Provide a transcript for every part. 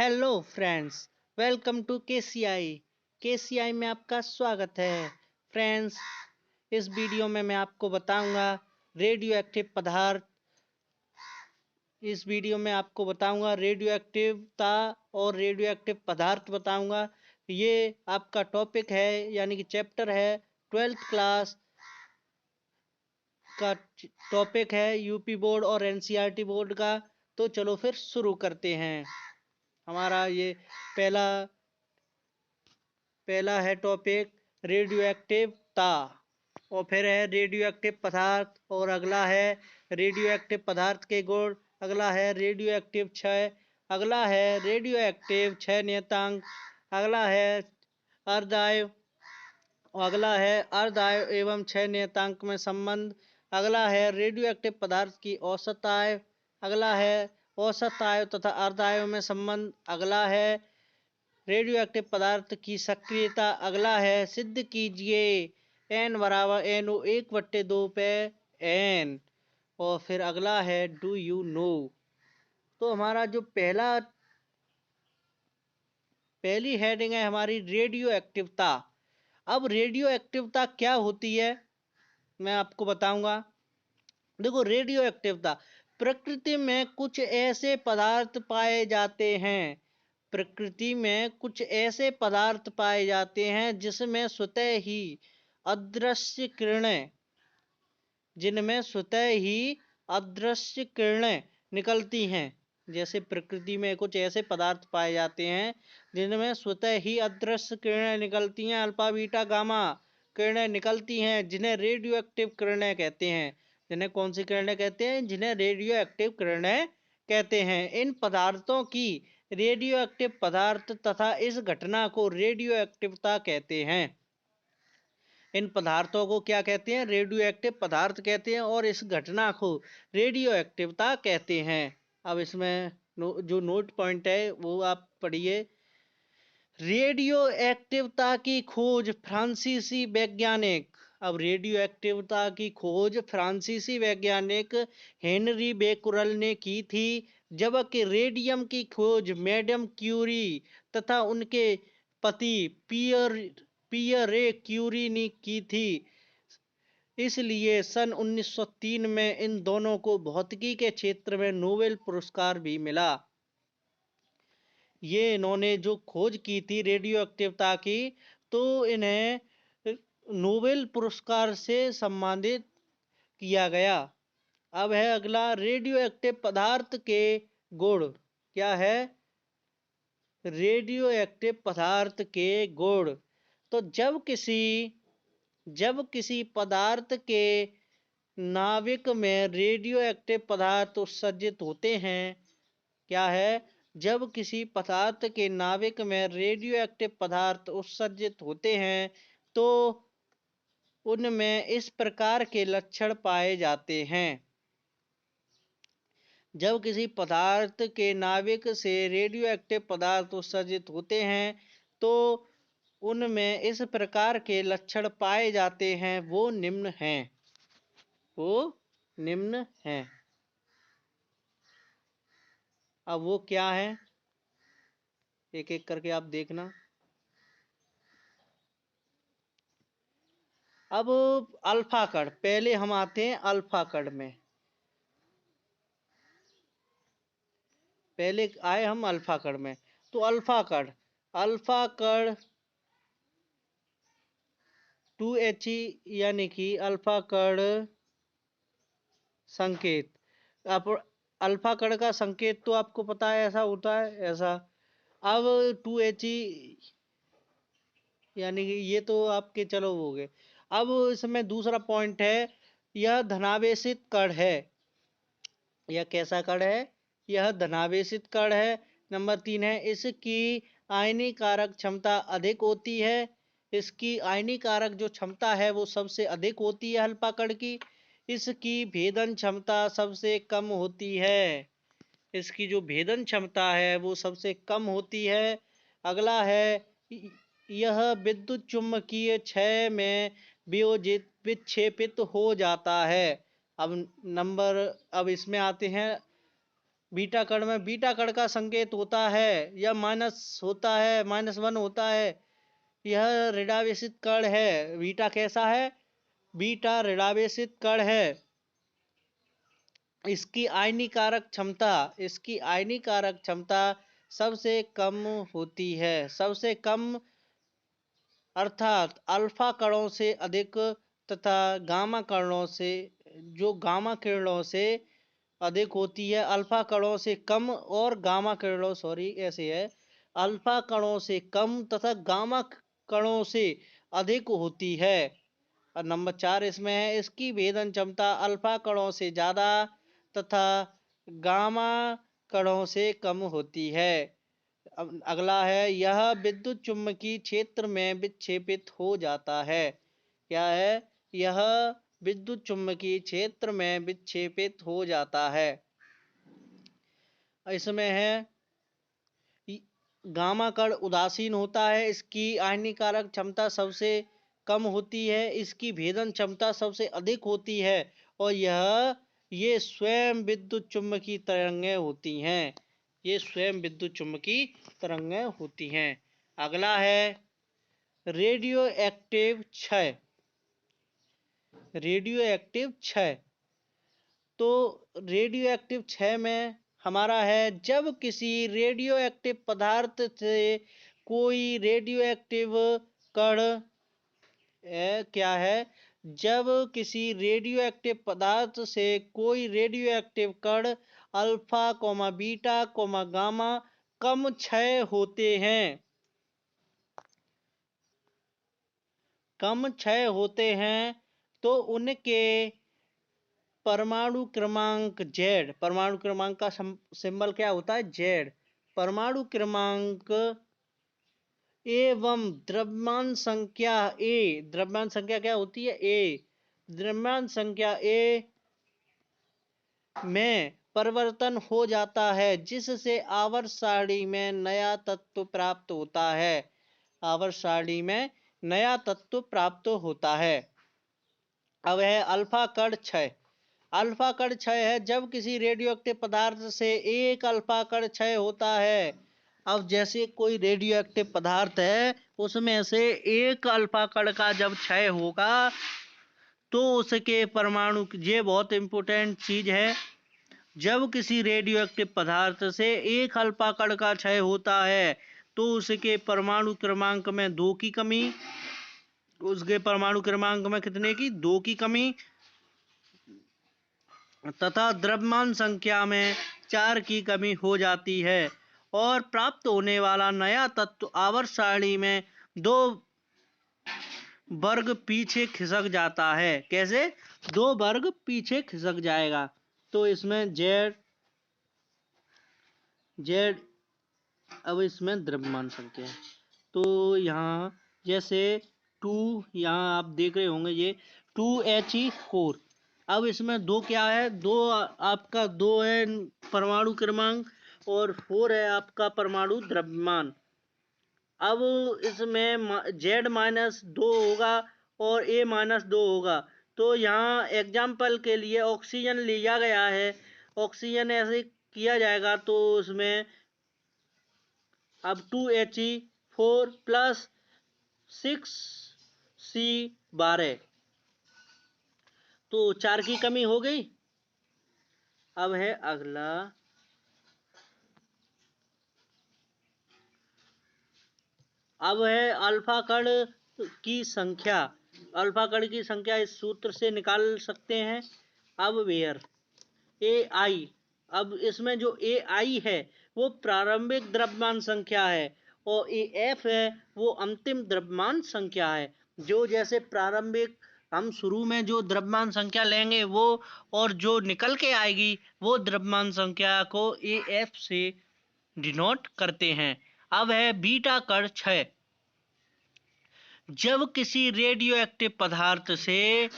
Hello friends, welcome to KCI. KCI में आपका स्वागत है। फ्रेंड्स, इस वीडियो में मैं आपको बताऊंगा रेडियो एक्टिव पदार्थ। इस वीडियो में आपको बताऊंगा रेडियो एक्टिवता और रेडियो एक्टिव पदार्थ बताऊंगा। ये आपका टॉपिक है, यानी कि चैप्टर है 12th क्लास का टॉपिक है, यूपी बोर्ड और एनसीईआरटी बोर्ड का। तो चलो फिर शुरू करते हैं। हमारा ये पहला पहला है टॉपिक रेडियो एक्टिवता, और फिर है रेडियो एक्टिव पदार्थ, और अगला है रेडियो एक्टिव पदार्थ के गुण, अगला है रेडियो एक्टिव क्षय, अगला है रेडियो एक्टिव क्षय नियतांक, अगला है अर्धआयु, अगला है अर्धआयु एवं क्षय नियतांक में संबंध, अगला है रेडियो एक्टिव पदार्थ की औसत आयु, अगला है औसत आयु तथा अर्धआयु में संबंध, अगला है रेडियो एक्टिव पदार्थ की सक्रियता, अगला है सिद्ध कीजिए n बराबर NO 1/2 पे n, और फिर अगला है डू यू नो। तो हमारा जो पहली हेडिंग है हमारी रेडियो एक्टिवता। अब रेडियो एक्टिवता क्या होती है मैं आपको बताऊंगा। देखो, रेडियो एक्टिवता, प्रकृति में कुछ ऐसे पदार्थ पाए जाते हैं, प्रकृति में कुछ ऐसे पदार्थ पाए जाते हैं जिसमें स्वतः ही अदृश्य किरणें जिनमें स्वतः ही अदृश्य किरणें निकलती हैं। जैसे प्रकृति में कुछ ऐसे पदार्थ पाए जाते हैं जिनमें स्वतः ही अदृश्य किरणें निकलती हैं, अल्फा बीटा गामा किरणें निकलती हैं, जिन्हें रेडियो एक्टिव किरणें कहते हैं। जिन्हें कौन सी किरणें कहते हैं? जिन्हें रेडियो एक्टिव किरणें कहते हैं। इन पदार्थों की रेडियो एक्टिव पदार्थ तथा इस घटना को रेडियो एक्टिवता कहते हैं। इन पदार्थों को क्या कहते हैं? रेडियो एक्टिव पदार्थ कहते हैं, और इस घटना को रेडियो एक्टिवता कहते हैं। अब इसमें जो नोट पॉइंट है वो आप पढ़िए। रेडियो एक्टिवता की खोज फ्रांसीसी वैज्ञानिक, अब रेडियो एक्टिवता की खोज फ्रांसीसी वैज्ञानिक हेनरी बेकुरल ने की थी, जबकि रेडियम की खोज मैडम क्यूरी तथा उनके पति पियरे क्यूरी ने की थी। इसलिए सन 1903 में इन दोनों को भौतिकी के क्षेत्र में नोबेल पुरस्कार भी मिला। ये इन्होंने जो खोज की थी रेडियो एक्टिवता की, तो इन्हें नोबेल पुरस्कार से सम्मानित किया गया। अब है अगला रेडियो एक्टिव पदार्थ के गुण। क्या है? रेडियो एक्टिव पदार्थ के गुण। तो जब किसी पदार्थ के नाभिक में रेडियो एक्टिव पदार्थ उत्सर्जित होते हैं, क्या है? जब किसी पदार्थ के नाभिक में रेडियो एक्टिव पदार्थ उत्सर्जित होते हैं तो उनमें इस प्रकार के लक्षण पाए जाते हैं। जब किसी पदार्थ के नाभिक से रेडियो एक्टिव पदार्थ उत्सर्जित होते हैं तो उनमें इस प्रकार के लक्षण पाए जाते हैं। वो निम्न हैं। अब वो क्या है, एक एक करके आप देखना। अब अल्फा कण, पहले हम आते हैं अल्फा कण में। पहले आए हम अल्फा कण में। तो अल्फा कण 2He, यानी कि अल्फा कण संकेत। अब अल्फा कण का संकेत तो आपको पता है, ऐसा होता है ऐसा। अब 2He, यानी कि ये तो आपके चलो हो गए। अब इसमें दूसरा पॉइंट है, यह धनावेशित कण है। यह कैसा कण है? यह धनावेशित कण है। नंबर 3 है, इसकी आयनीकारक क्षमता अधिक होती है। इसकी आयनीकारक जो क्षमता है वो सबसे अधिक होती है अल्फा कण की। इसकी भेदन क्षमता सबसे कम होती है। इसकी जो भेदन क्षमता है वो सबसे कम होती है। अगला है, यह विद्युत चुम्बकीय क्षय में विक्षेपित हो जाता है। अब इसमें आते हैं बीटा कण में बीटा कण का संकेत होता है या माइनस होता है, -1 होता है। यह ऋणावेशित कण है। बीटा कैसा है? बीटा ऋणावेशित कण है। इसकी आयनीकारक क्षमता सबसे कम होती है, सबसे कम, अर्थात अल्फा कणों से अधिक तथा गामा कणों से, जो गामा किरणों से अधिक होती है, अल्फा कणों से कम और गामा किरणों, सॉरी ऐसे है, अल्फा कणों से कम तथा गामा कणों से अधिक होती है। और नंबर 4 इसमें है, इसकी भेदन क्षमता अल्फा कणों से ज्यादा तथा गामा कणों से कम होती है। अब अगला है, यह विद्युत चुम्बकीय क्षेत्र में विक्षेपित हो जाता है। क्या है? यह विद्युत चुम्बकीय क्षेत्र में विक्षेपित हो जाता है। इसमें है, गामा कण उदासीन होता है, इसकी आयनीकारक क्षमता सबसे कम होती है, इसकी भेदन क्षमता सबसे अधिक होती है और ये स्वयं विद्युत चुम्बकीय तरंगें होती हैं। ये स्वयं विद्युत चुम्बकीय तरंगें होती हैं। अगला है रेडियो एक्टिव क्षय। रेडियो एक्टिव क्षय, तो रेडियो एक्टिव क्षय में हमारा है, जब किसी रेडियो एक्टिव पदार्थ से कोई रेडियो एक्टिव कण क्या है, जब किसी रेडियो एक्टिव पदार्थ से कोई रेडियो एक्टिव कण अल्फा, बीटा, गामा कम क्षय होते हैं, तो उनके परमाणु क्रमांक Z, परमाणु क्रमांक का सिंबल क्या होता है? Z। परमाणु क्रमांक एवं द्रव्यमान संख्या A, द्रव्यमान संख्या क्या होती है? A। द्रव्यमान संख्या A में परिवर्तन हो जाता है, जिससे आवर्त सारणी में नया तत्व प्राप्त होता है। आवर्त सारणी में नया तत्व प्राप्त होता है। अब है अल्फा कण क्षय। अल्फा कण क्षय है, जब किसी रेडियोएक्टिव पदार्थ से एक अल्फा कण क्षय होता है। अब जैसे कोई रेडियोएक्टिव पदार्थ है, उसमें से एक अल्फा कण का जब क्षय होगा तो उसके परमाणु, ये बहुत इंपॉर्टेंट चीज है, जब किसी रेडियोएक्टिव पदार्थ से एक अल्फा कण का क्षय होता है तो उसके परमाणु क्रमांक में 2 की कमी, उसके परमाणु क्रमांक में कितने की? 2 की कमी, तथा द्रव्यमान संख्या में 4 की कमी हो जाती है और प्राप्त होने वाला नया तत्व आवर्त सारणी में 2 वर्ग पीछे खिसक जाता है। कैसे? 2 वर्ग पीछे खिसक जाएगा। तो इसमें Z, अब इसमें द्रव्यमान संख्या है, तो यहाँ जैसे 2, यहाँ आप देख रहे होंगे ये 2He4। अब इसमें 2 क्या है? 2 आपका 2 है परमाणु क्रमांक और 4 है आपका परमाणु द्रव्यमान। अब इसमें Z-2 होगा और A-2 होगा, तो यहाँ एग्जाम्पल के लिए ऑक्सीजन लिया गया है। ऑक्सीजन ऐसे किया जाएगा तो उसमें अब 2He4 प्लस 6C12, तो 4 की कमी हो गई। अब है अगला, अब है अल्फा कण की संख्या। अल्फा कण की संख्या इस सूत्र से निकाल सकते हैं। अब वेयर AI, अब इसमें जो AI है वो प्रारंभिक द्रव्यमान संख्या है और AF है वो अंतिम द्रव्यमान संख्या है। जो जैसे प्रारंभिक हम शुरू में जो द्रव्यमान संख्या लेंगे वो, और जो निकल के आएगी वो द्रव्यमान संख्या को AF से डिनोट करते हैं। अब है बीटा कण क्षय। जब किसी रेडियोएक्टिव पदार्थ से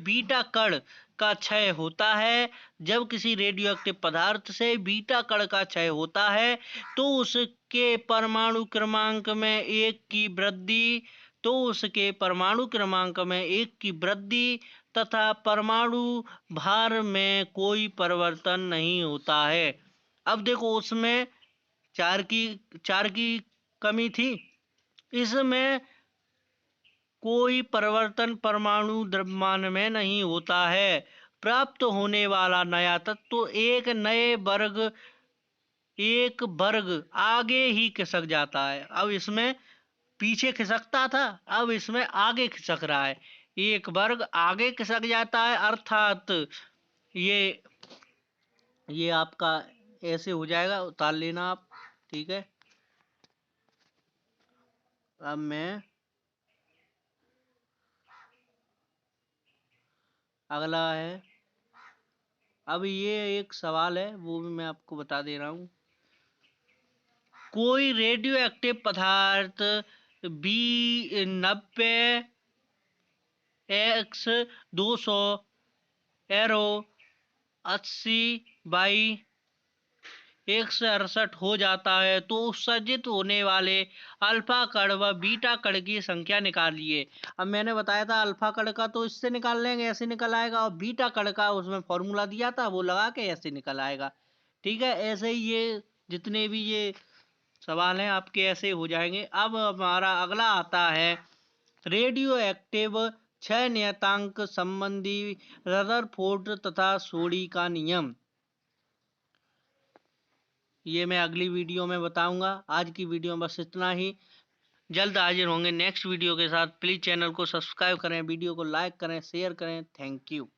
बीटा कण का क्षय होता है, जब किसी रेडियोएक्टिव पदार्थ से बीटा कण का क्षय होता है तो उसके परमाणु क्रमांक में 1 की वृद्धि, तथा परमाणु भार में कोई परिवर्तन नहीं होता है। अब देखो उसमें चार की कमी थी, इसमें कोई परिवर्तन परमाणु द्रव्यमान में नहीं होता है। प्राप्त होने वाला नया तत्व एक वर्ग आगे ही खिसक जाता है। अब इसमें पीछे खिसकता था, अब इसमें आगे खिसक रहा है, एक वर्ग आगे खिसक जाता है, अर्थात ये आपका ऐसे हो जाएगा, उतार लेना आप। ठीक है, अब मैं अगला है, अब ये एक सवाल है वो भी मैं आपको बता दे रहा हूँ। कोई रेडियो एक्टिव पदार्थ B90 X 200 एरो 80 बाई 168 हो जाता है तो उत्सर्जित होने वाले अल्फा कण व बीटा कण की संख्या निकालिए। अब मैंने बताया था अल्फा कण का तो इससे निकाल लेंगे, ऐसे निकल आएगा, और बीटा कण का उसमें फॉर्मूला दिया था वो लगा के ऐसे निकल आएगा। ठीक है, ऐसे ही ये जितने भी ये सवाल हैं आपके ऐसे हो जाएंगे। अब हमारा अगला आता है रेडियो एक्टिव 6 नियतांक संबंधी रदरफोर्ड तथा सोडी का नियम। ये मैं अगली वीडियो में बताऊंगा। आज की वीडियो में बस इतना ही। जल्द हाजिर होंगे नेक्स्ट वीडियो के साथ। प्लीज़ चैनल को सब्सक्राइब करें, वीडियो को लाइक करें, शेयर करें। Thank you.